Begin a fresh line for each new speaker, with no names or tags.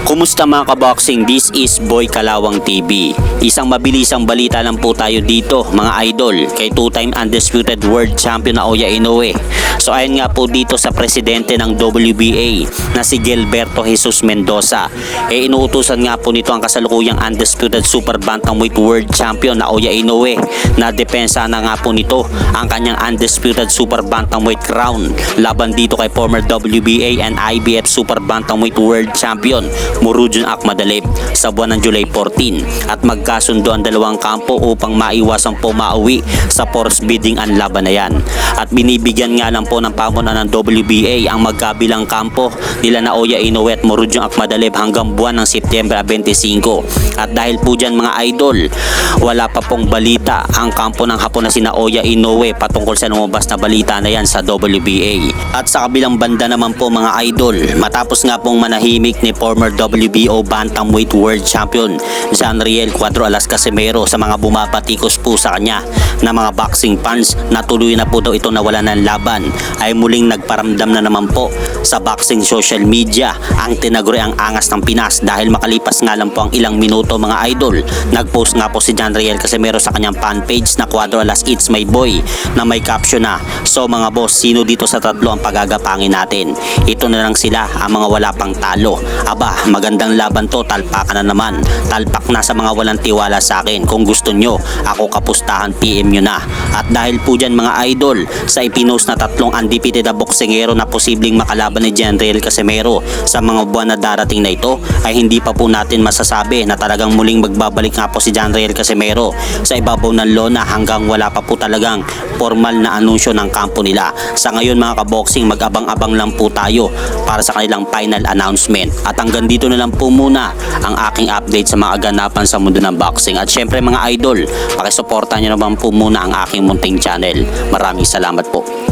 Kumusta mga kaboxing? This is Boy Kalawang TV. Isang mabilisang balita lang po tayo dito mga idol kay two-time undisputed world champion na Naoya Inoue. So ayon nga po dito sa presidente ng WBA na si Gilberto Jesus Mendoza. Inuutusan nga po nito ang kasalukuyang undisputed super bantamweight world champion na Naoya Inoue na depensa na nga po nito ang kanyang undisputed super bantamweight crown laban dito kay former WBA and IBF super bantamweight world champion Murodjon Akhmadalib sa buwan ng July 14 at magkasundo ang dalawang kampo upang maiwasang po mauwi sa force bidding ang laban na yan. At binibigyan nga lang po ng pamunuan ng WBA ang magkabilang kampo nila Naoya Inoue at Murodjon Akhmadalib hanggang buwan ng Setyembre 25. At dahil po dyan mga idol, wala pa pong balita ang kampo ng Hapon na si Naoya Inoue patungkol sa lumabas na balita na yan sa WBA. At sa kabilang banda naman po mga idol, matapos nga pong manahimik ni former WBO Bantamweight World Champion Janriel Cuadro Alas Casimero sa mga bumapatikos po sa kanya na mga boxing fans na tuloy na po daw ito nawala ng laban, ay muling nagparamdam na naman po sa boxing social media ang tinaguri ang angas ng Pinas dahil makalipas nga lang po ang ilang minuto mga idol, nagpost nga po si Janriel Casimero sa kanyang fan page na Cuadro Alas It's My Boy na may caption na, "So mga boss, sino dito sa tatlo ang pagagapangin natin? Ito na lang sila ang mga wala pang talo. Aba, magandang laban to, talpakan na naman. Talpak na sa mga walang tiwala sa akin. Kung gusto nyo, ako kapustahan, PM nyo na." At dahil po dyan mga idol, sa ipinost na tatlong undefeated na boksingero na posibleng makalaban ni Janriel Casimero sa mga buwan na darating na ito, ay hindi pa po natin masasabi na talagang muling magbabalik nga po si Janriel Casimero sa ibabaw ng lona hanggang wala pa po talagang formal na anunsyo ng kampo nila. Sa ngayon mga kaboksing, mag-abang-abang lang po tayo para sa kanilang final announcement. At hanggang dito na lang po muna ang aking update sa mga aganapan sa mundo ng boxing. At syempre mga idol, pakisuportahan nyo naman po muna ang aking munting channel. Maraming salamat po.